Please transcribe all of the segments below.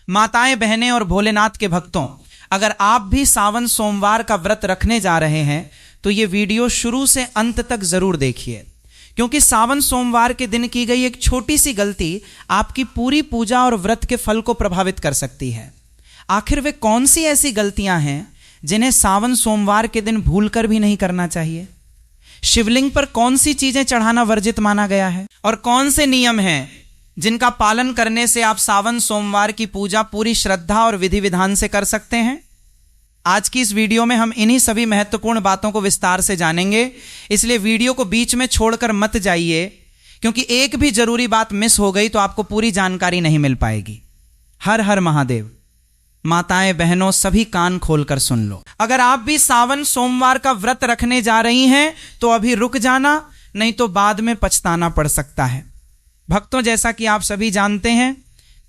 माताएं, बहनें और भोलेनाथ के भक्तों, अगर आप भी सावन सोमवार का व्रत रखने जा रहे हैं तो ये वीडियो शुरू से अंत तक जरूर देखिए, क्योंकि सावन सोमवार के दिन की गई एक छोटी सी गलती आपकी पूरी पूजा और व्रत के फल को प्रभावित कर सकती है। आखिर वे कौन सी ऐसी गलतियां हैं जिन्हें सावन सोमवार के दिन भूलकर भी नहीं करना चाहिए? शिवलिंग पर कौन सी चीजें चढ़ाना वर्जित माना गया है? और कौन से नियम हैं जिनका पालन करने से आप सावन सोमवार की पूजा पूरी श्रद्धा और विधि विधान से कर सकते हैं? आज की इस वीडियो में हम इन्हीं सभी महत्वपूर्ण बातों को विस्तार से जानेंगे, इसलिए वीडियो को बीच में छोड़कर मत जाइए, क्योंकि एक भी जरूरी बात मिस हो गई तो आपको पूरी जानकारी नहीं मिल पाएगी। हर हर महादेव। माताएं, बहनों, सभी कान खोलकर सुन लो। अगर आप भी सावन सोमवार का व्रत रखने जा रही हैं तो अभी रुक जाना, नहीं तो बाद में पछताना पड़ सकता है। भक्तों, जैसा कि आप सभी जानते हैं,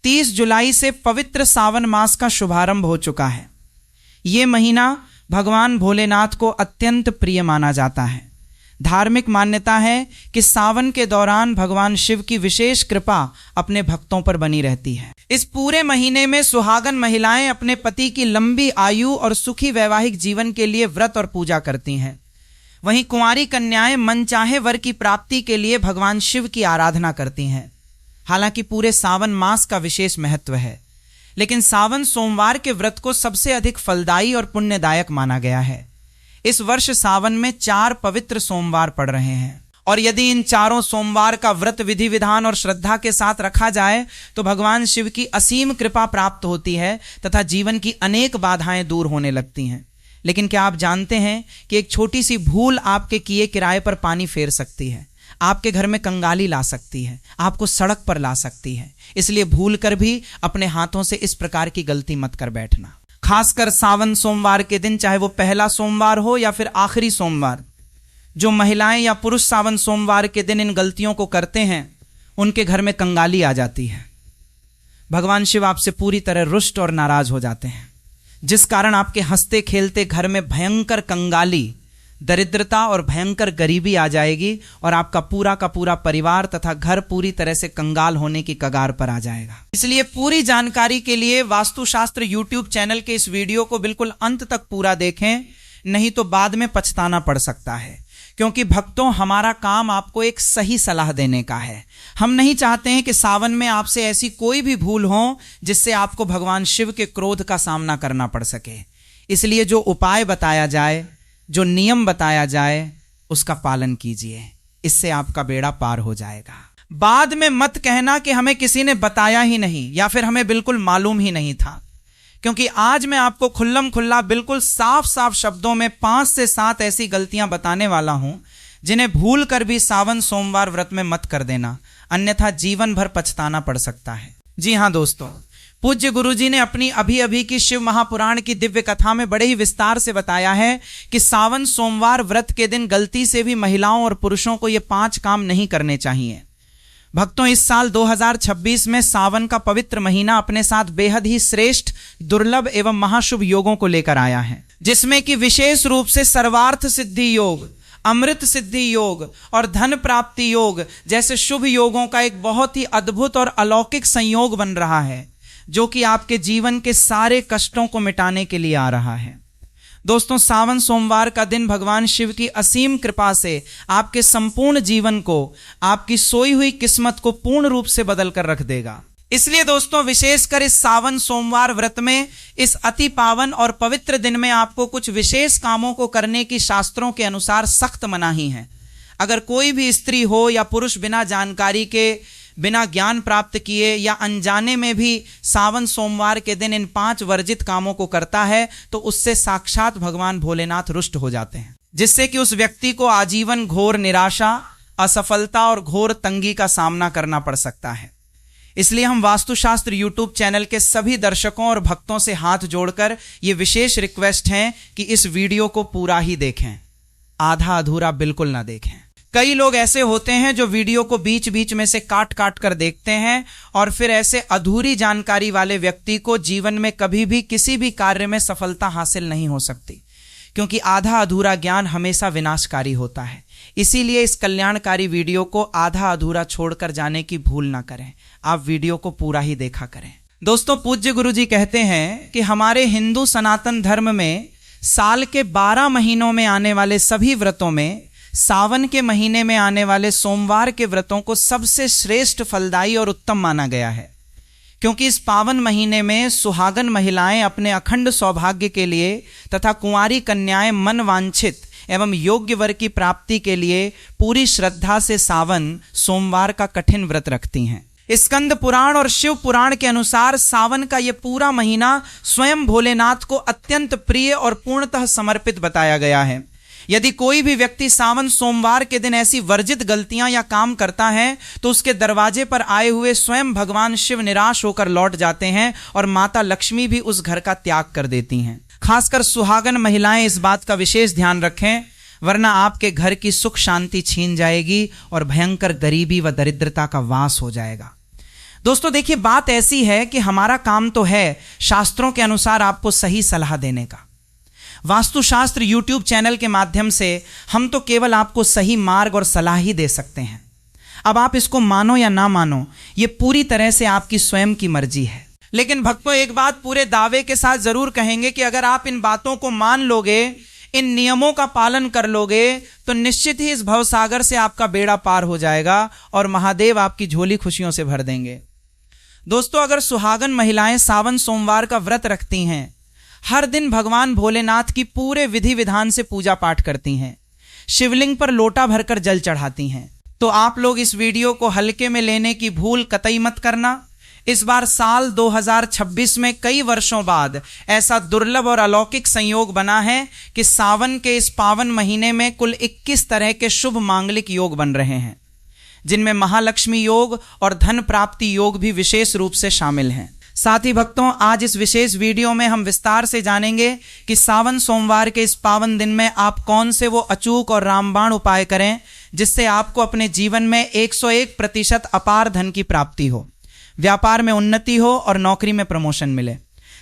30 जुलाई से पवित्र सावन मास का शुभारंभ हो चुका है। ये महीना भगवान भोलेनाथ को अत्यंत प्रिय माना जाता है। धार्मिक मान्यता है कि सावन के दौरान भगवान शिव की विशेष कृपा अपने भक्तों पर बनी रहती है। इस पूरे महीने में सुहागन महिलाएं अपने पति की लंबी आयु और सुखी वैवाहिक जीवन के लिए व्रत और पूजा करती हैं। वहीं कुंवारी कन्याएं मनचाहे वर की प्राप्ति के लिए भगवान शिव की आराधना करती हैं। हालांकि पूरे सावन मास का विशेष महत्व है, लेकिन सावन सोमवार के व्रत को सबसे अधिक फलदायी और पुण्यदायक माना गया है। इस वर्ष सावन में 4 पवित्र सोमवार पड़ रहे हैं, और यदि इन चारों सोमवार का व्रत विधि विधान और श्रद्धा के साथ रखा जाए तो भगवान शिव की असीम कृपा प्राप्त होती है तथा जीवन की अनेक बाधाएं दूर होने लगती हैं। लेकिन क्या आप जानते हैं कि एक छोटी सी भूल आपके किए किराए पर पानी फेर सकती है, आपके घर में कंगाली ला सकती है, आपको सड़क पर ला सकती है। इसलिए भूल कर भी अपने हाथों से इस प्रकार की गलती मत कर बैठना। खासकर सावन सोमवार के दिन, चाहे वो पहला सोमवार हो या फिर आखिरी सोमवार, जो महिलाएं या पुरुष सावन सोमवार के दिन इन गलतियों को करते हैं उनके घर में कंगाली आ जाती है। भगवान शिव आपसे पूरी तरह रुष्ट और नाराज हो जाते हैं, जिस कारण आपके हंसते खेलते घर में भयंकर कंगाली, दरिद्रता और भयंकर गरीबी आ जाएगी और आपका का पूरा परिवार तथा घर पूरी तरह से कंगाल होने की कगार पर आ जाएगा। इसलिए पूरी जानकारी के लिए वास्तुशास्त्र यूट्यूब चैनल के इस वीडियो को बिल्कुल अंत तक पूरा देखें, नहीं तो बाद में पछताना पड़ सकता है। क्योंकि भक्तों, हमारा काम आपको एक सही सलाह देने का है। हम नहीं चाहते हैं कि सावन में आपसे ऐसी कोई भी भूल हो जिससे आपको भगवान शिव के क्रोध का सामना करना पड़ सके। इसलिए जो उपाय बताया जाए, जो नियम बताया जाए, उसका पालन कीजिए, इससे आपका बेड़ा पार हो जाएगा। बाद में मत कहना कि हमें किसी ने बताया ही नहीं या फिर हमें बिल्कुल मालूम ही नहीं था, क्योंकि आज मैं आपको खुल्लम खुल्ला बिल्कुल साफ साफ शब्दों में 5 से 7 ऐसी गलतियां बताने वाला हूं जिन्हें भूल कर भी सावन सोमवार व्रत में मत कर देना, अन्यथा जीवन भर पछताना पड़ सकता है। जी हां दोस्तों, पूज्य गुरुजी ने अपनी अभी अभी की शिव महापुराण की दिव्य कथा में बड़े ही विस्तार से बताया है कि सावन सोमवार व्रत के दिन गलती से भी महिलाओं और पुरुषों को ये 5 काम नहीं करने चाहिए। भक्तों, इस साल 2026 में सावन का पवित्र महीना अपने साथ बेहद ही श्रेष्ठ, दुर्लभ एवं महाशुभ योगों को लेकर आया है, जिसमें कि विशेष रूप से सर्वार्थ सिद्धि योग, अमृत सिद्धि योग और धन प्राप्ति योग जैसे शुभ योगों का एक बहुत ही अद्भुत और अलौकिक संयोग बन रहा है, जो कि आपके जीवन के सारे कष्टों को मिटाने के लिए आ रहा है। दोस्तों, सावन सोमवार का दिन भगवान शिव की असीम कृपा से आपके संपूर्ण जीवन को, आपकी सोई हुई किस्मत को पूर्ण रूप से बदल कर रख देगा। इसलिए दोस्तों, विशेषकर इस सावन सोमवार व्रत में, इस अति पावन और पवित्र दिन में आपको कुछ विशेष कामों को करने की शास्त्रों के अनुसार सख्त मनाही है। अगर कोई भी स्त्री हो या पुरुष बिना जानकारी के, बिना ज्ञान प्राप्त किए या अनजाने में भी सावन सोमवार के दिन इन 5 वर्जित कामों को करता है तो उससे साक्षात भगवान भोलेनाथ रुष्ट हो जाते हैं, जिससे कि उस व्यक्ति को आजीवन घोर निराशा, असफलता और घोर तंगी का सामना करना पड़ सकता है। इसलिए हम वास्तुशास्त्र यूट्यूब चैनल के सभी दर्शकों और भक्तों से हाथ जोड़कर ये विशेष रिक्वेस्ट है कि इस वीडियो को पूरा ही देखें, आधा अधूरा बिल्कुल ना देखें। कई लोग ऐसे होते हैं जो वीडियो को बीच बीच में से काट काट कर देखते हैं और फिर ऐसे अधूरी जानकारी वाले व्यक्ति को जीवन में कभी भी किसी भी कार्य में सफलता हासिल नहीं हो सकती, क्योंकि आधा अधूरा ज्ञान हमेशा विनाशकारी होता है। इसीलिए इस कल्याणकारी वीडियो को आधा अधूरा छोड़कर जाने की भूल ना करें, आप वीडियो को पूरा ही देखा करें। दोस्तों, पूज्य गुरु जी कहते हैं कि हमारे हिंदू सनातन धर्म में साल के 12 महीनों में आने वाले सभी व्रतों में सावन के महीने में आने वाले सोमवार के व्रतों को सबसे श्रेष्ठ, फलदायी और उत्तम माना गया है, क्योंकि इस पावन महीने में सुहागन महिलाएं अपने अखंड सौभाग्य के लिए तथा कुंवारी कन्याएं मन वांछित एवं योग्य वर की प्राप्ति के लिए पूरी श्रद्धा से सावन सोमवार का कठिन व्रत रखती हैं। स्कंद पुराण और शिव पुराण के अनुसार सावन का ये पूरा महीना स्वयं भोलेनाथ को अत्यंत प्रिय और पूर्णतः समर्पित बताया गया है। यदि कोई भी व्यक्ति सावन सोमवार के दिन ऐसी वर्जित गलतियां या काम करता है तो उसके दरवाजे पर आए हुए स्वयं भगवान शिव निराश होकर लौट जाते हैं और माता लक्ष्मी भी उस घर का त्याग कर देती हैं। खासकर सुहागन महिलाएं इस बात का विशेष ध्यान रखें, वरना आपके घर की सुख शांति छीन जाएगी और भयंकर गरीबी व दरिद्रता का वास हो जाएगा। दोस्तों देखिए, बात ऐसी है कि हमारा काम तो है शास्त्रों के अनुसार आपको सही सलाह देने का। वास्तुशास्त्र यूट्यूब चैनल के माध्यम से हम तो केवल आपको सही मार्ग और सलाह ही दे सकते हैं। अब आप इसको मानो या ना मानो, ये पूरी तरह से आपकी स्वयं की मर्जी है। लेकिन भक्तों, एक बात पूरे दावे के साथ जरूर कहेंगे कि अगर आप इन बातों को मान लोगे, इन नियमों का पालन कर लोगे, तो निश्चित ही इस भवसागर से आपका बेड़ा पार हो जाएगा और महादेव आपकी झोली खुशियों से भर देंगे। दोस्तों, अगर सुहागन महिलाएं सावन सोमवार का व्रत रखती हैं, हर दिन भगवान भोलेनाथ की पूरे विधि विधान से पूजा पाठ करती हैं, शिवलिंग पर लोटा भरकर जल चढ़ाती हैं, तो आप लोग इस वीडियो को हल्के में लेने की भूल कतई मत करना। इस बार साल 2026 में कई वर्षों बाद ऐसा दुर्लभ और अलौकिक संयोग बना है कि सावन के इस पावन महीने में कुल 21 तरह के शुभ मांगलिक योग बन रहे हैं, जिनमें महालक्ष्मी योग और धन प्राप्ति योग भी विशेष रूप से शामिल हैं। साथ ही भक्तों, आज इस विशेष वीडियो में हम विस्तार से जानेंगे कि सावन सोमवार के इस पावन दिन में आप कौन से वो अचूक और रामबाण उपाय करें जिससे आपको अपने जीवन में 101% अपार धन की प्राप्ति हो, व्यापार में उन्नति हो और नौकरी में प्रमोशन मिले।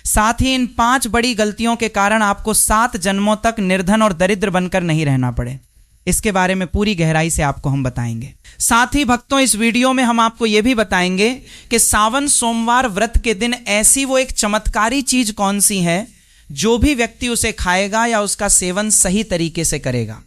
साथ ही इन 5 बड़ी गलतियों के कारण आपको 7 जन्मों तक निर्धन और दरिद्र बनकर नहीं रहना पड़े, इसके बारे में पूरी गहराई से आपको हम बताएंगे। साथ ही भक्तों, इस वीडियो में हम आपको यह भी बताएंगे कि सावन सोमवार व्रत के दिन ऐसी वो एक चमत्कारी चीज कौन सी है जो भी व्यक्ति उसे खाएगा या उसका सेवन सही तरीके से करेगा,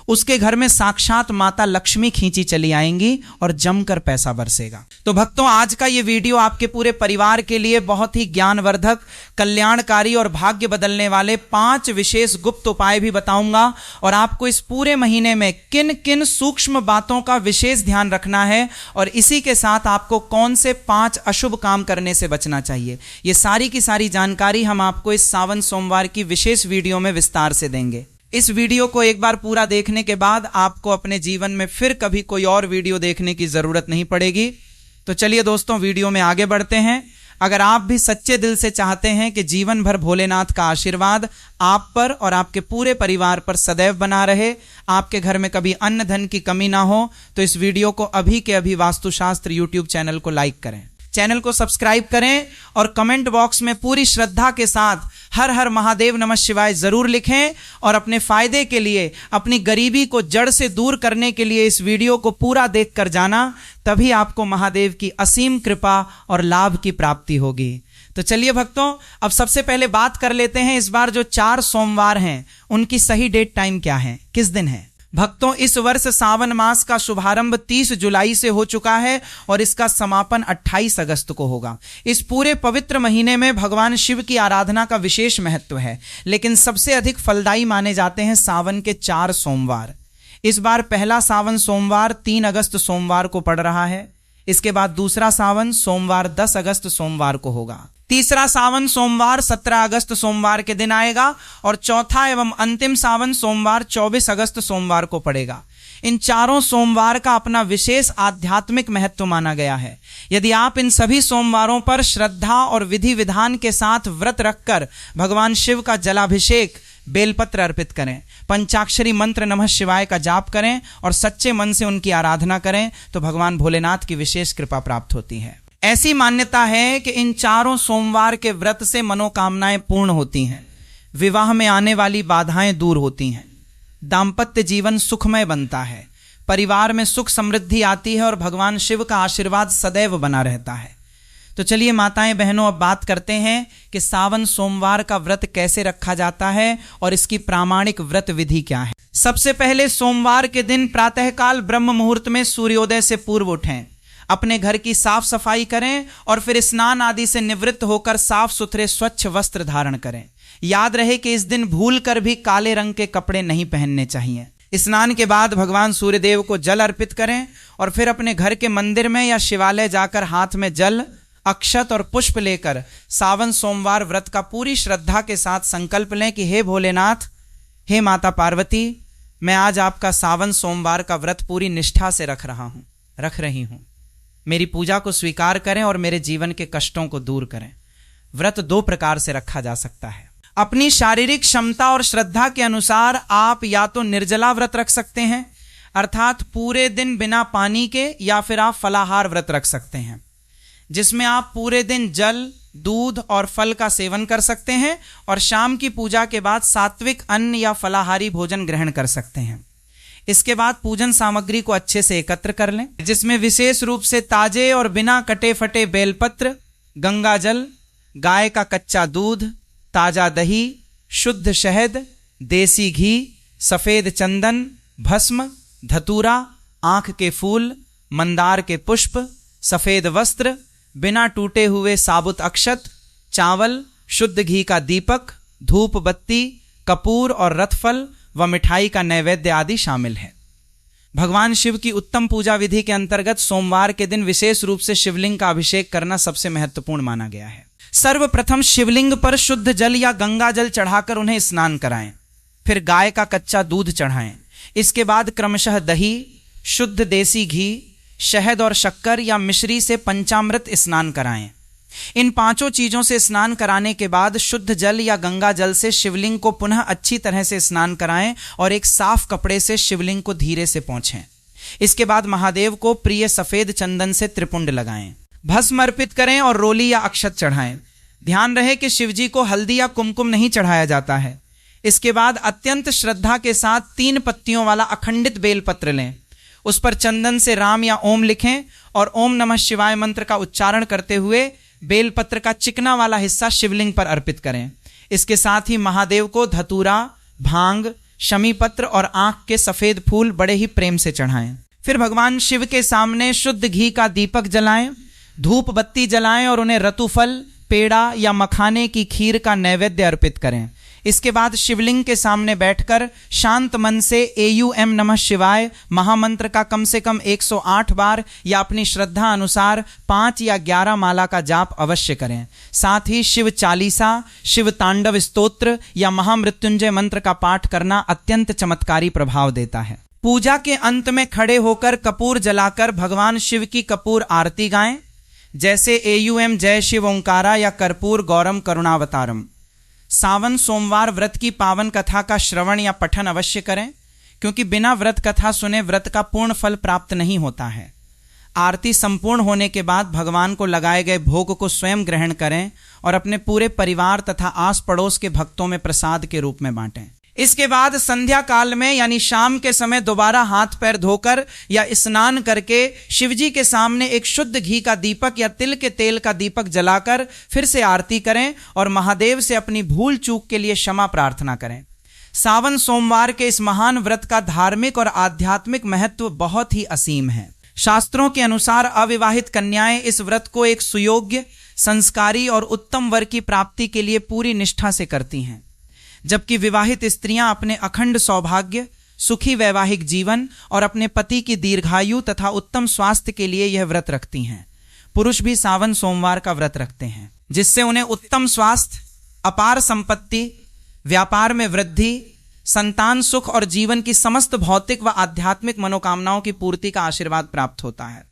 उसके घर में साक्षात माता लक्ष्मी खींची चली आएंगी और जमकर पैसा बरसेगा। तो भक्तों, आज का ये वीडियो आपके पूरे परिवार के लिए बहुत ही ज्ञानवर्धक, कल्याणकारी और भाग्य बदलने वाले 5 विशेष गुप्त उपाय भी बताऊंगा और आपको इस पूरे महीने में किन किन सूक्ष्म बातों का विशेष ध्यान रखना है और इसी के साथ आपको कौन से 5 अशुभ काम करने से बचना चाहिए, ये सारी की सारी जानकारी हम आपको इस सावन सोमवार की विशेष वीडियो में विस्तार से देंगे। इस वीडियो को एक बार पूरा देखने के बाद आपको अपने जीवन में फिर कभी कोई और वीडियो देखने की जरूरत नहीं पड़ेगी। तो चलिए दोस्तों, वीडियो में आगे बढ़ते हैं। अगर आप भी सच्चे दिल से चाहते हैं कि जीवन भर भोलेनाथ का आशीर्वाद आप पर और आपके पूरे परिवार पर सदैव बना रहे, आपके घर में कभी अन्न धन की कमी ना हो, तो इस वीडियो को अभी के अभी वास्तुशास्त्र यूट्यूब चैनल को लाइक करें, चैनल को सब्सक्राइब करें और कमेंट बॉक्स में पूरी श्रद्धा के साथ हर हर महादेव नमः शिवाय जरूर लिखें और अपने फायदे के लिए, अपनी गरीबी को जड़ से दूर करने के लिए इस वीडियो को पूरा देखकर जाना, तभी आपको महादेव की असीम कृपा और लाभ की प्राप्ति होगी। तो चलिए भक्तों, अब सबसे पहले बात कर लेते हैं इस बार जो 4 सोमवार हैं उनकी सही डेट टाइम क्या है, किस दिन है। भक्तों, इस वर्ष सावन मास का शुभारंभ 30 जुलाई से हो चुका है और इसका समापन 28 अगस्त को होगा। इस पूरे पवित्र महीने में भगवान शिव की आराधना का विशेष महत्व है, लेकिन सबसे अधिक फलदायी माने जाते हैं सावन के 4 सोमवार। इस बार पहला सावन सोमवार 3 अगस्त सोमवार को पड़ रहा है। इसके बाद दूसरा सावन सोमवार 10 अगस्त सोमवार को होगा। तीसरा सावन सोमवार 17 अगस्त सोमवार के दिन आएगा और चौथा एवं अंतिम सावन सोमवार 24 अगस्त सोमवार को पड़ेगा। इन चारों सोमवार का अपना विशेष आध्यात्मिक महत्व माना गया है। यदि आप इन सभी सोमवारों पर श्रद्धा और विधि विधान के साथ व्रत रखकर भगवान शिव का जलाभिषेक, बेलपत्र अर्पित करें, पंचाक्षरी मंत्र नमः शिवाय का जाप करें और सच्चे मन से उनकी आराधना करें, तो भगवान भोलेनाथ की विशेष कृपा प्राप्त होती है। ऐसी मान्यता है कि इन चारों सोमवार के व्रत से मनोकामनाएं पूर्ण होती हैं, विवाह में आने वाली बाधाएं दूर होती हैं, दाम्पत्य जीवन सुखमय बनता है, परिवार में सुख समृद्धि आती है और भगवान शिव का आशीर्वाद सदैव बना रहता है। तो चलिए माताएं बहनों, अब बात करते हैं कि सावन सोमवार का व्रत कैसे रखा जाता है और इसकी प्रामाणिक व्रत विधि क्या है। सबसे पहले सोमवार के दिन प्रातःकाल ब्रह्म मुहूर्त में सूर्योदय से पूर्व उठें, अपने घर की साफ सफाई करें और फिर स्नान आदि से निवृत्त होकर साफ सुथरे स्वच्छ वस्त्र धारण करें। याद रहे कि इस दिन भूल कर भी काले रंग के कपड़े नहीं पहनने चाहिए। स्नान के बाद भगवान सूर्यदेव को जल अर्पित करें और फिर अपने घर के मंदिर में या शिवालय जाकर हाथ में जल, अक्षत और पुष्प लेकर सावन सोमवार व्रत का पूरी श्रद्धा के साथ संकल्प लें कि हे भोलेनाथ, हे माता पार्वती, मैं आज आपका सावन सोमवार का व्रत पूरी निष्ठा से रख रही हूं। मेरी पूजा को स्वीकार करें और मेरे जीवन के कष्टों को दूर करें। व्रत दो प्रकार से रखा जा सकता है। अपनी शारीरिक क्षमता और श्रद्धा के अनुसार आप या तो निर्जला व्रत रख सकते हैं, अर्थात पूरे दिन बिना पानी के, या फिर आप फलाहार व्रत रख सकते हैं, जिसमें आप पूरे दिन जल, दूध और फल का सेवन कर सकते हैं और शाम की पूजा के बाद सात्विक अन्न या फलाहारी भोजन ग्रहण कर सकते हैं। इसके बाद पूजन सामग्री को अच्छे से एकत्र कर लें, जिसमें विशेष रूप से ताजे और बिना कटे फटे बेलपत्र, गंगा जल, गाय का कच्चा दूध, ताजा दही, शुद्ध शहद, देसी घी, सफेद चंदन, भस्म, धतूरा, आंख के फूल, मंदार के पुष्प, सफेद वस्त्र, बिना टूटे हुए साबुत अक्षत, चावल, शुद्ध घी का दीपक, धूप बत्ती, कपूर और रथफल व मिठाई का नैवेद्य आदि शामिल है। भगवान शिव की उत्तम पूजा विधि के अंतर्गत सोमवार के दिन विशेष रूप से शिवलिंग का अभिषेक करना सबसे महत्वपूर्ण माना गया है। सर्वप्रथम शिवलिंग पर शुद्ध जल या गंगा जल चढ़ाकर उन्हें स्नान कराएं, फिर गाय का कच्चा दूध चढ़ाएं। इसके बाद क्रमशः दही, शुद्ध देसी घी, शहद और शक्कर या मिश्री से पंचामृत स्नान कराएं। इन पांचों चीजों से स्नान कराने के बाद शुद्ध जल या गंगा जल से शिवलिंग को पुनः अच्छी तरह से स्नान कराएं और एक साफ कपड़े से शिवलिंग को धीरे से पोंछें। इसके बाद महादेव को प्रिय सफेद चंदन से त्रिपुंड लगाएं, भस्म अर्पित करें और रोली या अक्षत चढ़ाएं। ध्यान रहे कि शिवजी को हल्दी या कुमकुम नहीं चढ़ाया जाता है। इसके बाद अत्यंत श्रद्धा के साथ 3 पत्तियों वाला अखंडित बेलपत्र लें, उस पर चंदन से राम या ओम लिखें और ओम नमः शिवाय मंत्र का उच्चारण करते हुए बेलपत्र का चिकना वाला हिस्सा शिवलिंग पर अर्पित करें। इसके साथ ही महादेव को धतूरा, भांग, शमी पत्र और आंख के सफेद फूल बड़े ही प्रेम से चढ़ाएं। फिर भगवान शिव के सामने शुद्ध घी का दीपक जलाएं, धूप बत्ती जलाएं और उन्हें रतुफल, पेड़ा या मखाने की खीर का नैवेद्य अर्पित करें। इसके बाद शिवलिंग के सामने बैठकर शांत मन से एयूएम नमः शिवाय महामंत्र का कम से कम 108 बार या अपनी श्रद्धा अनुसार 5 या 11 माला का जाप अवश्य करें। साथ ही शिव चालीसा, शिव तांडव स्तोत्र या महामृत्युंजय मंत्र का पाठ करना अत्यंत चमत्कारी प्रभाव देता है। पूजा के अंत में खड़े होकर कपूर जलाकर भगवान शिव की कपूर आरती गाएं, जैसे एयूएम जय शिव ओंकारा या कर्पूर गौरम करुणावतारम। सावन सोमवार व्रत की पावन कथा का श्रवण या पठन अवश्य करें, क्योंकि बिना व्रत कथा सुने व्रत का पूर्ण फल प्राप्त नहीं होता है। आरती संपूर्ण होने के बाद भगवान को लगाए गए भोग को स्वयं ग्रहण करें और अपने पूरे परिवार तथा आस पड़ोस के भक्तों में प्रसाद के रूप में बांटें। इसके बाद संध्या काल में यानी शाम के समय दोबारा हाथ पैर धोकर या स्नान करके शिवजी के सामने एक शुद्ध घी का दीपक या तिल के तेल का दीपक जलाकर फिर से आरती करें और महादेव से अपनी भूल चूक के लिए क्षमा प्रार्थना करें। सावन सोमवार के इस महान व्रत का धार्मिक और आध्यात्मिक महत्व बहुत ही असीम है। शास्त्रों के अनुसार अविवाहित कन्याएं इस व्रत को एक सुयोग्य, संस्कारी और उत्तम वर की प्राप्ति के लिए पूरी निष्ठा से करती हैं, जबकि विवाहित स्त्रियां अपने अखंड सौभाग्य, सुखी वैवाहिक जीवन और अपने पति की दीर्घायु तथा उत्तम स्वास्थ्य के लिए यह व्रत रखती हैं। पुरुष भी सावन सोमवार का व्रत रखते हैं, जिससे उन्हें उत्तम स्वास्थ्य, अपार संपत्ति, व्यापार में वृद्धि, संतान सुख और जीवन की समस्त भौतिक व आध्यात्मिक मनोकामनाओं की पूर्ति का आशीर्वाद प्राप्त होता है।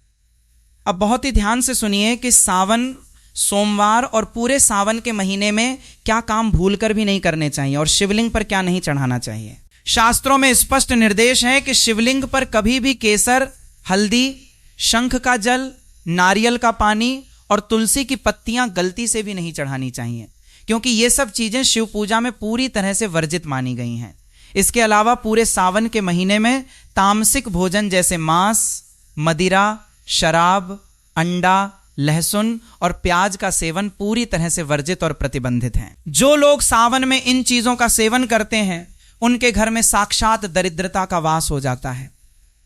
अब बहुत ही ध्यान से सुनिए कि सावन सोमवार और पूरे सावन के महीने में क्या काम भूलकर भी नहीं करने चाहिए और शिवलिंग पर क्या नहीं चढ़ाना चाहिए। शास्त्रों में स्पष्ट निर्देश है कि शिवलिंग पर कभी भी केसर, हल्दी, शंख का जल, नारियल का पानी और तुलसी की पत्तियां गलती से भी नहीं चढ़ानी चाहिए, क्योंकि ये सब चीजें शिव पूजा में पूरी तरह से वर्जित मानी गई हैं। इसके अलावा पूरे सावन के महीने में तामसिक भोजन जैसे मांस, मदिरा, शराब, अंडा, लहसुन और प्याज का सेवन पूरी तरह से वर्जित और प्रतिबंधित है। जो लोग सावन में इन चीजों का सेवन करते हैं उनके घर में साक्षात दरिद्रता का वास हो जाता है।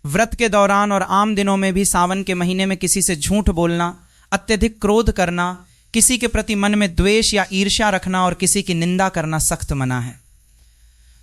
व्रत के दौरान और आम दिनों में भी सावन के महीने में किसी से झूठ बोलना, अत्यधिक क्रोध करना, किसी के प्रति मन में द्वेष या ईर्ष्या रखना और किसी की निंदा करना सख्त मना है।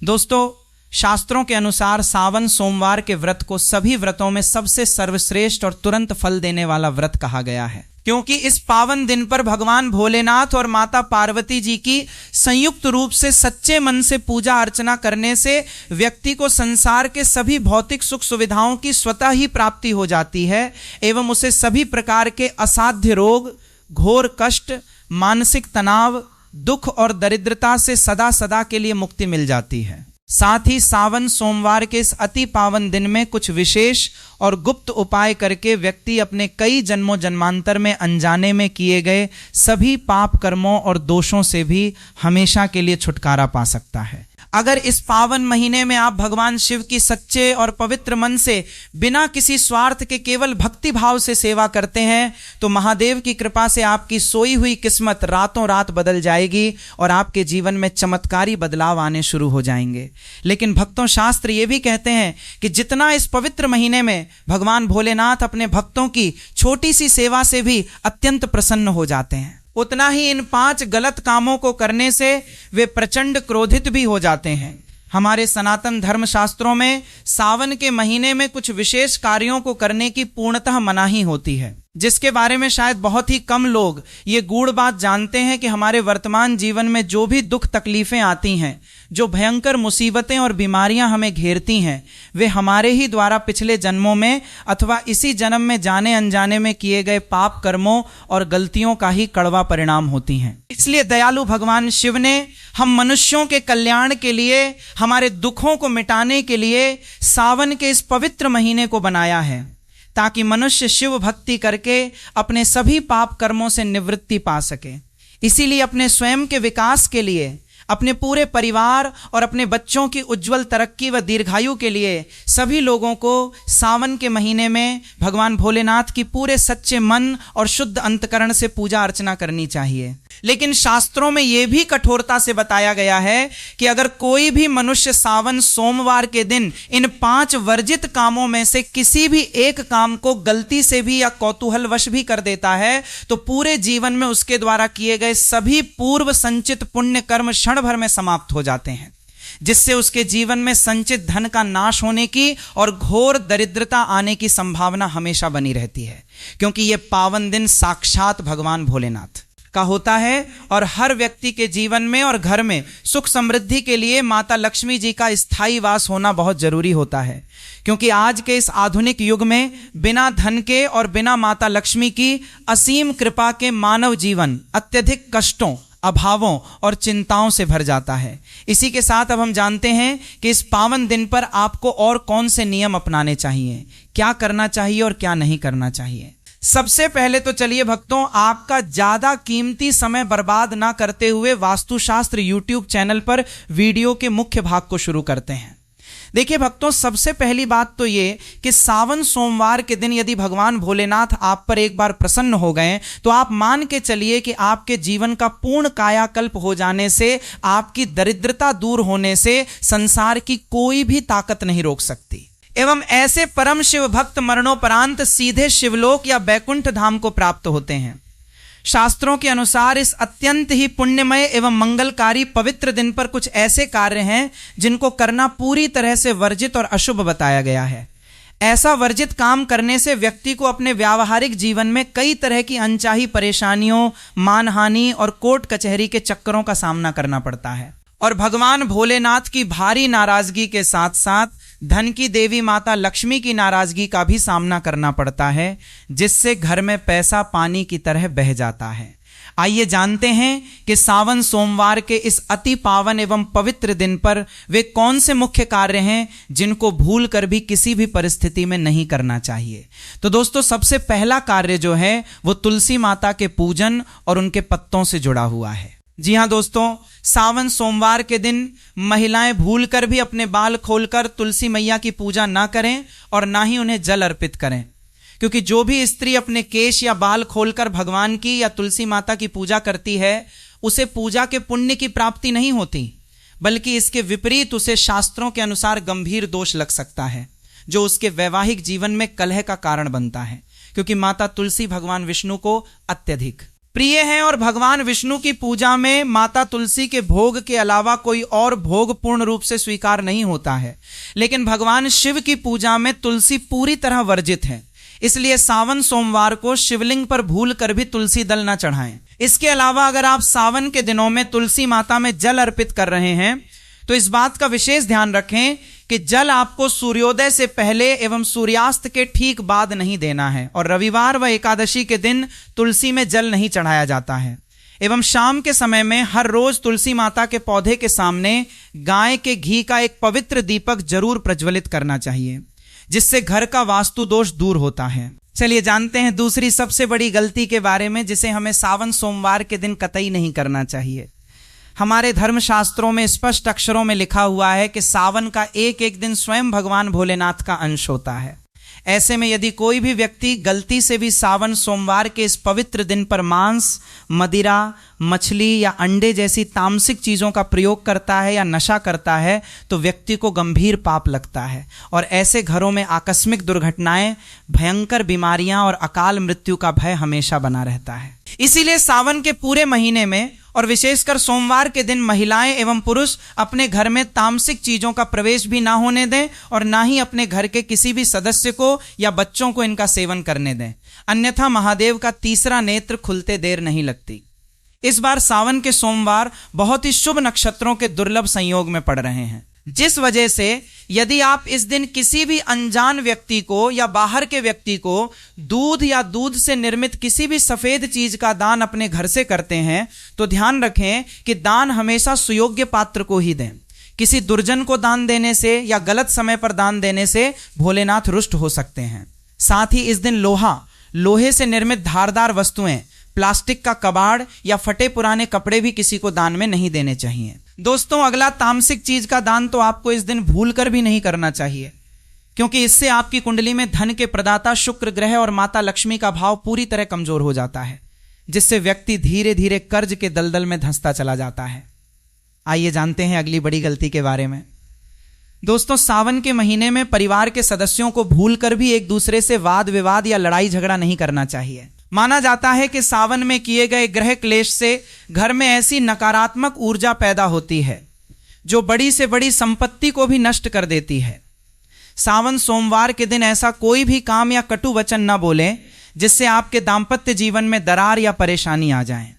दोस्तों, शास्त्रों के अनुसार सावन सोमवार के व्रत को सभी व्रतों में सबसे सर्वश्रेष्ठ और तुरंत फल देने वाला व्रत कहा गया है, क्योंकि इस पावन दिन पर भगवान भोलेनाथ और माता पार्वती जी की संयुक्त रूप से सच्चे मन से पूजा अर्चना करने से व्यक्ति को संसार के सभी भौतिक सुख सुविधाओं की स्वतः ही प्राप्ति हो जाती है एवं उसे सभी प्रकार के असाध्य रोग, घोर कष्ट, मानसिक तनाव, दुख और दरिद्रता से सदा सदा के लिए मुक्ति मिल जाती है। साथ ही सावन सोमवार के इस अति पावन दिन में कुछ विशेष और गुप्त उपाय करके व्यक्ति अपने कई जन्मों जन्मांतर में अनजाने में किए गए सभी पाप कर्मों और दोषों से भी हमेशा के लिए छुटकारा पा सकता है। अगर इस पावन महीने में आप भगवान शिव की सच्चे और पवित्र मन से बिना किसी स्वार्थ के केवल भक्ति भाव से सेवा करते हैं तो महादेव की कृपा से आपकी सोई हुई किस्मत रातों रात बदल जाएगी और आपके जीवन में चमत्कारी बदलाव आने शुरू हो जाएंगे। लेकिन भक्तों, शास्त्र ये भी कहते हैं कि जितना इस पवित्र महीने में भगवान भोलेनाथ अपने भक्तों की छोटी सी सेवा से भी अत्यंत प्रसन्न हो जाते हैं, उतना ही इन 5 गलत कामों को करने से वे प्रचंड क्रोधित भी हो जाते हैं। हमारे सनातन धर्म शास्त्रों में सावन के महीने में कुछ विशेष कार्यों को करने की पूर्णतः मनाही होती है, जिसके बारे में शायद बहुत ही कम लोग ये गूढ़ बात जानते हैं कि हमारे वर्तमान जीवन में जो भी दुख तकलीफें आती हैं, जो भयंकर मुसीबतें और बीमारियां हमें घेरती हैं, वे हमारे ही द्वारा पिछले जन्मों में अथवा इसी जन्म में जाने अनजाने में किए गए पाप कर्मों और गलतियों का ही कड़वा परिणाम होती हैं। इसलिए दयालु भगवान शिव ने हम मनुष्यों के कल्याण के लिए, हमारे दुखों को मिटाने के लिए सावन के इस पवित्र महीने को बनाया है, ताकि मनुष्य शिव भक्ति करके अपने सभी पाप कर्मों से निवृत्ति पा सके। इसीलिए अपने स्वयं के विकास के लिए, अपने पूरे परिवार और अपने बच्चों की उज्जवल तरक्की व दीर्घायु के लिए सभी लोगों को सावन के महीने में भगवान भोलेनाथ की पूरे सच्चे मन और शुद्ध अंतकरण से पूजा अर्चना करनी चाहिए। लेकिन शास्त्रों में यह भी कठोरता से बताया गया है कि अगर कोई भी मनुष्य सावन सोमवार के दिन इन 5 वर्जित कामों में से किसी भी एक काम को गलती से भी या कौतूहलवश भी कर देता है तो पूरे जीवन में उसके द्वारा किए गए सभी पूर्व संचित पुण्य कर्म क्षण भर में समाप्त हो जाते हैं, जिससे उसके जीवन में संचित धन का नाश होने की और घोर दरिद्रता आने की संभावना हमेशा बनी रहती है, क्योंकि यह पावन दिन साक्षात भगवान भोलेनाथ का होता है। और हर व्यक्ति के जीवन में और घर में सुख समृद्धि के लिए माता लक्ष्मी जी का स्थायी वास होना बहुत जरूरी होता है, क्योंकि आज के इस आधुनिक युग में बिना धन के और बिना माता लक्ष्मी की असीम कृपा के मानव जीवन अत्यधिक कष्टों, अभावों और चिंताओं से भर जाता है। इसी के साथ अब हम जानते हैं कि इस पावन दिन पर आपको और कौन से नियम अपनाने चाहिए, क्या करना चाहिए और क्या नहीं करना चाहिए। सबसे पहले तो चलिए भक्तों, आपका ज्यादा कीमती समय बर्बाद ना करते हुए वास्तुशास्त्र यूट्यूब चैनल पर वीडियो के मुख्य भाग को शुरू करते हैं। देखिए भक्तों, सबसे पहली बात तो ये कि सावन सोमवार के दिन यदि भगवान भोलेनाथ आप पर एक बार प्रसन्न हो गए तो आप मान के चलिए कि आपके जीवन का पूर्ण कायाकल्प हो जाने से, आपकी दरिद्रता दूर होने से संसार की कोई भी ताकत नहीं रोक सकती। एवं ऐसे परम शिव भक्त मरणोपरांत सीधे शिवलोक या बैकुंठ धाम को प्राप्त होते हैं। शास्त्रों के अनुसार इस अत्यंत ही पुण्यमय एवं मंगलकारी पवित्र दिन पर कुछ ऐसे कार्य हैं जिनको करना पूरी तरह से वर्जित और अशुभ बताया गया है। ऐसा वर्जित काम करने से व्यक्ति को अपने व्यावहारिक जीवन में कई तरह की अनचाही परेशानियों, मानहानि और कोर्ट कचहरी के चक्करों का सामना करना पड़ता है। और भगवान भोलेनाथ की भारी नाराजगी के साथ साथ धन की देवी माता लक्ष्मी की नाराजगी का भी सामना करना पड़ता है, जिससे घर में पैसा पानी की तरह बह जाता है। आइए जानते हैं कि सावन सोमवार के इस अति पावन एवं पवित्र दिन पर वे कौन से मुख्य कार्य हैं जिनको भूल कर भी किसी भी परिस्थिति में नहीं करना चाहिए। तो दोस्तों, सबसे पहला कार्य जो है वो तुलसी माता के पूजन और उनके पत्तों से जुड़ा हुआ है। जी हाँ दोस्तों, सावन सोमवार के दिन महिलाएं भूलकर भी अपने बाल खोलकर तुलसी मैया की पूजा ना करें और ना ही उन्हें जल अर्पित करें, क्योंकि जो भी स्त्री अपने केश या बाल खोलकर भगवान की या तुलसी माता की पूजा करती है उसे पूजा के पुण्य की प्राप्ति नहीं होती, बल्कि इसके विपरीत उसे शास्त्रों के अनुसार गंभीर दोष लग सकता है, जो उसके वैवाहिक जीवन में कलह का कारण बनता है। क्योंकि माता तुलसी भगवान विष्णु को अत्यधिक प्रिय हैं और भगवान विष्णु की पूजा में माता तुलसी के भोग के अलावा कोई और भोग पूर्ण रूप से स्वीकार नहीं होता है। लेकिन भगवान शिव की पूजा में तुलसी पूरी तरह वर्जित है, इसलिए सावन सोमवार को शिवलिंग पर भूल कर भी तुलसी दल न चढ़ाएं। इसके अलावा अगर आप सावन के दिनों में तुलसी माता में जल अर्पित कर रहे हैं तो इस बात का विशेष ध्यान रखें कि जल आपको सूर्योदय से पहले एवं सूर्यास्त के ठीक बाद नहीं देना है, और रविवार व एकादशी के दिन तुलसी में जल नहीं चढ़ाया जाता है। एवं शाम के समय में हर रोज तुलसी माता के पौधे के सामने गाय के घी का एक पवित्र दीपक जरूर प्रज्वलित करना चाहिए, जिससे घर का वास्तु दोष दूर होता है। चलिए जानते हैं दूसरी सबसे बड़ी गलती के बारे में, जिसे हमें सावन सोमवार के दिन कतई नहीं करना चाहिए। हमारे धर्मशास्त्रों में स्पष्ट अक्षरों में लिखा हुआ है कि सावन का एक एक दिन स्वयं भगवान भोलेनाथ का अंश होता है। ऐसे में यदि कोई भी व्यक्ति गलती से भी सावन सोमवार के इस पवित्र दिन पर मांस, मदिरा, मछली या अंडे जैसी तामसिक चीज़ों का प्रयोग करता है या नशा करता है तो व्यक्ति को गंभीर पाप लगता है, और ऐसे घरों में आकस्मिक दुर्घटनाएं, भयंकर बीमारियां और अकाल मृत्यु का भय हमेशा बना रहता है। इसीलिए सावन के पूरे महीने में और विशेषकर सोमवार के दिन महिलाएं एवं पुरुष अपने घर में तामसिक चीजों का प्रवेश भी ना होने दें और ना ही अपने घर के किसी भी सदस्य को या बच्चों को इनका सेवन करने दें, अन्यथा महादेव का तीसरा नेत्र खुलते देर नहीं लगती। इस बार सावन के सोमवार बहुत ही शुभ नक्षत्रों के दुर्लभ संयोग में पड़ रहे हैं, जिस वजह से यदि आप इस दिन किसी भी अनजान व्यक्ति को या बाहर के व्यक्ति को दूध या दूध से निर्मित किसी भी सफेद चीज का दान अपने घर से करते हैं तो ध्यान रखें कि दान हमेशा सुयोग्य पात्र को ही दें। किसी दुर्जन को दान देने से या गलत समय पर दान देने से भोलेनाथ रुष्ट हो सकते हैं। साथ ही इस दिन लोहे से निर्मित धारदार वस्तुएं, प्लास्टिक का कबाड़ या फटे पुराने कपड़े भी किसी को दान में नहीं देने चाहिए। दोस्तों, अगला तामसिक चीज का दान तो आपको इस दिन भूलकर भी नहीं करना चाहिए, क्योंकि इससे आपकी कुंडली में धन के प्रदाता शुक्र ग्रह और माता लक्ष्मी का भाव पूरी तरह कमजोर हो जाता है, जिससे व्यक्ति धीरे धीरे कर्ज के दलदल में धंसता चला जाता है। आइए जानते हैं अगली बड़ी गलती के बारे में। दोस्तों, सावन के महीने में परिवार के सदस्यों को भूलकर भी एक दूसरे से वाद विवाद या लड़ाई झगड़ा नहीं करना चाहिए। माना जाता है कि सावन में किए गए ग्रह क्लेश से घर में ऐसी नकारात्मक ऊर्जा पैदा होती है जो बड़ी से बड़ी संपत्ति को भी नष्ट कर देती है। सावन सोमवार के दिन ऐसा कोई भी काम या कटु वचन न बोलें जिससे आपके दाम्पत्य जीवन में दरार या परेशानी आ जाए।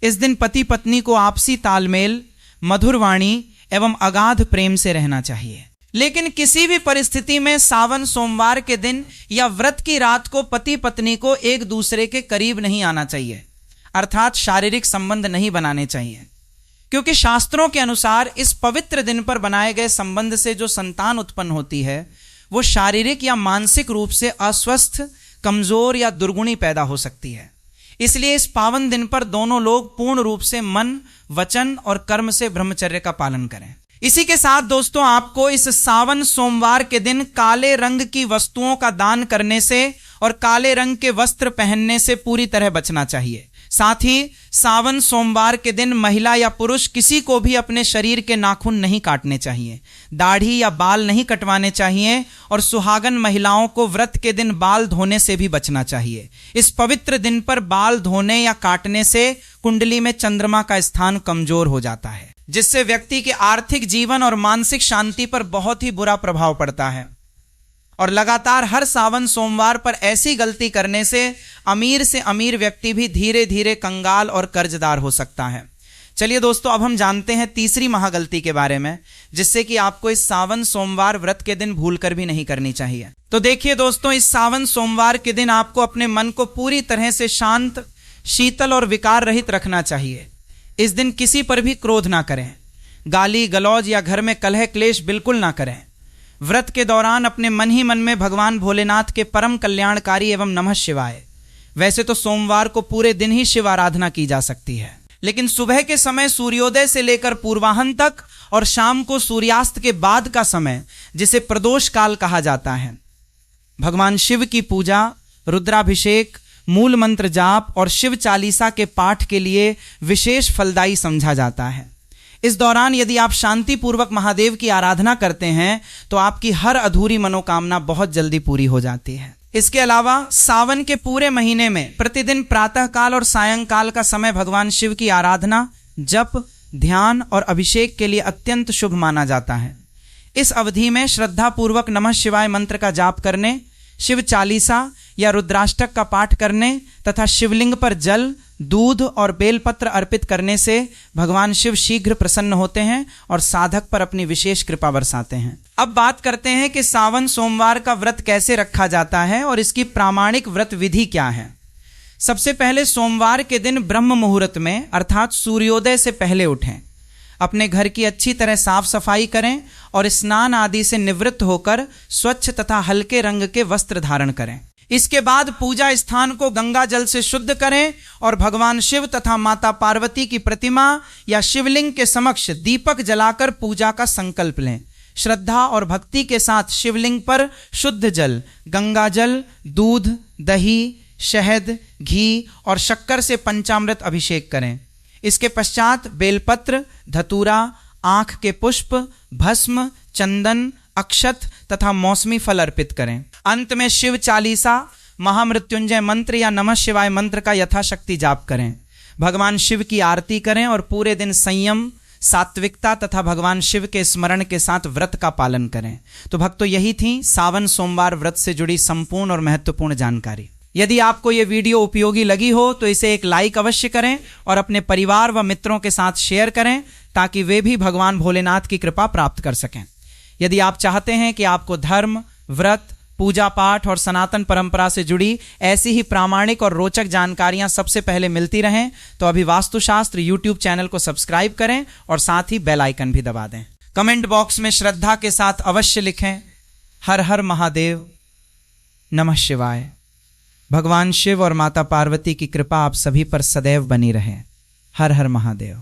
इस दिन पति पत्नी को आपसी तालमेल, मधुर वाणी एवं अगाध प्रेम से रहना चाहिए। लेकिन किसी भी परिस्थिति में सावन सोमवार के दिन या व्रत की रात को पति पत्नी को एक दूसरे के करीब नहीं आना चाहिए, अर्थात शारीरिक संबंध नहीं बनाने चाहिए, क्योंकि शास्त्रों के अनुसार इस पवित्र दिन पर बनाए गए संबंध से जो संतान उत्पन्न होती है वो शारीरिक या मानसिक रूप से अस्वस्थ, कमजोर या दुर्गुणी पैदा हो सकती है। इसलिए इस पावन दिन पर दोनों लोग पूर्ण रूप से मन, वचन और कर्म से ब्रह्मचर्य का पालन करें। इसी के साथ दोस्तों, आपको इस सावन सोमवार के दिन काले रंग की वस्तुओं का दान करने से और काले रंग के वस्त्र पहनने से पूरी तरह बचना चाहिए। साथ ही सावन सोमवार के दिन महिला या पुरुष किसी को भी अपने शरीर के नाखून नहीं काटने चाहिए, दाढ़ी या बाल नहीं कटवाने चाहिए और सुहागन महिलाओं को व्रत के दिन बाल धोने से भी बचना चाहिए। इस पवित्र दिन पर बाल धोने या काटने से कुंडली में चंद्रमा का स्थान कमजोर हो जाता है, जिससे व्यक्ति के आर्थिक जीवन और मानसिक शांति पर बहुत ही बुरा प्रभाव पड़ता है। और लगातार हर सावन सोमवार पर ऐसी गलती करने से अमीर व्यक्ति भी धीरे धीरे कंगाल और कर्जदार हो सकता है। चलिए दोस्तों, अब हम जानते हैं तीसरी महागलती के बारे में, जिससे कि आपको इस सावन सोमवार व्रत के दिन भूलकर भी नहीं करनी चाहिए। तो देखिए दोस्तों, इस सावन सोमवार के दिन आपको अपने मन को पूरी तरह से शांत, शीतल और विकार रहित रखना चाहिए। इस दिन किसी पर भी क्रोध ना करें, गाली गलौज या घर में कलह क्लेश बिल्कुल ना करें। व्रत के दौरान अपने मन ही मन में भगवान भोलेनाथ के परम कल्याणकारी एवं नमः शिवाय। वैसे तो सोमवार को पूरे दिन ही शिव आराधना की जा सकती है, लेकिन सुबह के समय सूर्योदय से लेकर पूर्वाहन तक और शाम को सूर्यास्त के बाद का समय, जिसे प्रदोष काल कहा जाता है, भगवान शिव की पूजा रुद्राभिषेक, मूल मंत्र जाप और शिव चालीसा के पाठ के लिए विशेष फलदायी समझा जाता है। इस दौरान यदि आप शांतिपूर्वक महादेव की आराधना करते हैं तो आपकी हर अधूरी मनोकामना बहुत जल्दी पूरी हो जाती है। इसके अलावा सावन के पूरे महीने में प्रतिदिन प्रातःकाल और सायंकाल का समय भगवान शिव की आराधना, जप, ध्यान और अभिषेक के लिए अत्यंत शुभ माना जाता है। इस अवधि में श्रद्धापूर्वक नमः शिवाय मंत्र का जाप करने, शिव चालीसा या रुद्राष्टक का पाठ करने तथा शिवलिंग पर जल, दूध और बेलपत्र अर्पित करने से भगवान शिव शीघ्र प्रसन्न होते हैं और साधक पर अपनी विशेष कृपा बरसाते हैं। अब बात करते हैं कि सावन सोमवार का व्रत कैसे रखा जाता है और इसकी प्रामाणिक व्रत विधि क्या है। सबसे पहले सोमवार के दिन ब्रह्म मुहूर्त में अर्थात सूर्योदय से पहले उठें, अपने घर की अच्छी तरह साफ सफाई करें और स्नान आदि से निवृत्त होकर स्वच्छ तथा हल्के रंग के वस्त्र धारण करें। इसके बाद पूजा स्थान को गंगा जल से शुद्ध करें और भगवान शिव तथा माता पार्वती की प्रतिमा या शिवलिंग के समक्ष दीपक जलाकर पूजा का संकल्प लें। श्रद्धा और भक्ति के साथ शिवलिंग पर शुद्ध जल, गंगा जल, दूध, दही, शहद, घी और शक्कर से पंचामृत अभिषेक करें। इसके पश्चात बेलपत्र, धतूरा, आँख के पुष्प, भस्म, चंदन, अक्षत तथा मौसमी फल अर्पित करें। अंत में शिव चालीसा, महामृत्युंजय मंत्र या नमः शिवाय मंत्र का यथाशक्ति जाप करें। भगवान शिव की आरती करें और पूरे दिन संयम, सात्विकता तथा भगवान शिव के स्मरण के साथ व्रत का पालन करें। तो भक्तों, यही थी सावन सोमवार व्रत से जुड़ी संपूर्ण और महत्वपूर्ण जानकारी। यदि आपको ये वीडियो उपयोगी लगी हो तो इसे एक लाइक अवश्य करें और अपने परिवार व मित्रों के साथ शेयर करें ताकि वे भी भगवान भोलेनाथ की कृपा प्राप्त कर सकें। यदि आप चाहते हैं कि आपको धर्म, व्रत, पूजा पाठ और सनातन परंपरा से जुड़ी ऐसी ही प्रामाणिक और रोचक जानकारियां सबसे पहले मिलती रहें तो अभी वास्तुशास्त्र यूट्यूब चैनल को सब्सक्राइब करें और साथ ही बेल आइकन भी दबा दें। कमेंट बॉक्स में श्रद्धा के साथ अवश्य लिखें, हर हर महादेव, नमः शिवाय। भगवान शिव और माता पार्वती की कृपा आप सभी पर सदैव बनी रहे। हर हर महादेव।